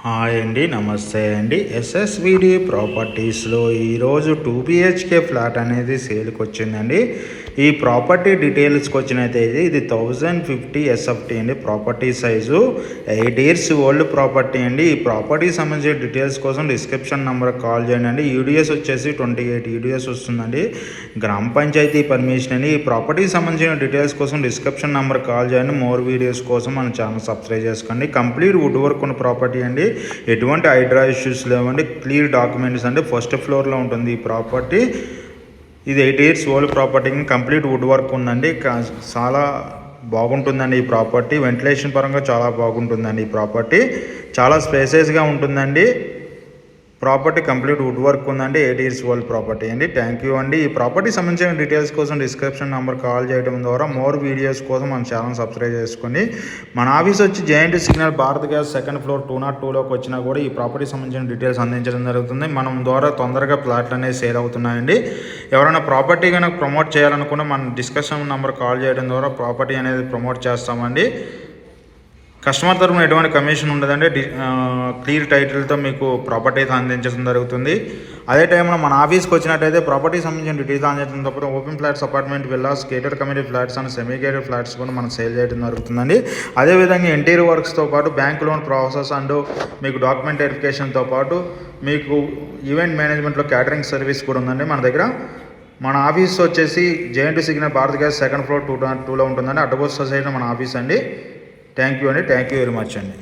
Hi అండి, నమస్తే అండి. ఎస్ఎస్విడి ప్రాపర్టీస్లో ఈరోజు 2 BHK ఫ్లాట్ అనేది సేల్కి వచ్చిందండి. ఈ ప్రాపర్టీ డీటెయిల్స్కి వచ్చినట్టయితే ఇది 1050 SFT అండి. Property size 8 years old property అండి. ఈ ప్రాపర్టీ సంబంధించిన డీటెయిల్స్ కోసం డిస్క్రిప్షన్ నెంబర్ కాల్ చేయండి అండి. యూడిఎస్ వచ్చేసి 28 యూడిఎస్ వస్తుందండి. గ్రామ పంచాయతీ పర్మిషన్ అండి. ఈ ప్రాపర్టీకి సంబంధించిన డీటెయిల్స్ కోసం డిస్క్రిప్షన్ నెంబర్ కాల్ చేయండి. మోర్ వీడియోస్ కోసం మన ఛానల్ సబ్స్క్రైబ్ చేసుకోండి. కంప్లీట్ వుడ్ వర్క్ ఉన్న ప్రాపర్టీ అండి. ఎటువంటి హైడ్రా ఇష్యూస్ లేవండి. క్లియర్ డాక్యుమెంట్స్ అంటే ఫస్ట్ ఫ్లోర్లో ఉంటుంది ఈ ప్రాపర్టీ. ఇది 8 years old property, complete wood work ఉందండి. చాలా బాగుంటుందండి ఈ ప్రాపర్టీ. వెంటిలేషన్ పరంగా చాలా బాగుంటుందండి ఈ ప్రాపర్టీ. చాలా స్పేసెస్గా ఉంటుందండి. ప్రాపర్టీ కంప్లీట్ వుడ్ వర్క్ ఉందండి. 8 years ఓల్డ్ ప్రాపర్టీ అండి. థ్యాంక్ యూ అండి. ఈ ప్రాపర్టీ సంబంధించిన డీటెయిల్స్ కోసం డిస్క్రిప్షన్ నెంబర్ కాల్ చేయడం ద్వారా మోర్ వీడియోస్ కోసం మన ఛానల్ సబ్స్క్రైబ్ చేసుకోండి. మన ఆఫీస్ వచ్చి JNT signal Bharat gas second floor 202లోకి వచ్చినా కూడా ఈ ప్రాపర్టీ సంబంధించిన డీటెయిల్స్ అందించడం జరుగుతుంది. మనం ద్వారా తొందరగా ప్లాట్లు అనేవి సేల్ అవుతున్నాయండి. ఎవరైనా ప్రాపర్టీ కనుక ప్రమోట్ చేయాలనుకున్నా మన డిస్కషన్ నెంబర్ కాల్ చేయడం ద్వారా ప్రాపర్టీ అనేది ప్రమోట్ చేస్తామండి. కస్టమర్ తరఫున ఎటువంటి కమిషన్ ఉండదండి. క్లియర్ టైటిల్తో మీకు ప్రాపర్టీ అందించడం జరుగుతుంది. అదే టైంలో మన ఆఫీస్కి వచ్చినట్టయితే ప్రాపర్టీ సంబంధించిన డీటెయిల్స్ అందించడం తప్ప open flats, apartment, villas, gated community flats and semi gated flats కూడా మనం సేల్ చేయడం జరుగుతుందండి. అదేవిధంగా ఇంటీరియర్ వర్క్స్తో పాటు బ్యాంక్ లోన్ ప్రాసెస్ అండ్ మీకు డాక్యుమెంట్ వెరిఫికేషన్తో పాటు మీకు ఈవెంట్ మేనేజ్మెంట్లో క్యాటరింగ్ సర్వీస్ కూడా ఉందండి మన దగ్గర. మన ఆఫీస్ వచ్చేసి JNT signal Bharat gas second floor 202లో ఉంటుందండి. అడ్డబోస్ సొసైటీ మన ఆఫీస్ అండి. థ్యాంక్ యూ అండి. థ్యాంక్ యూ వెరీ మచ్ అండి.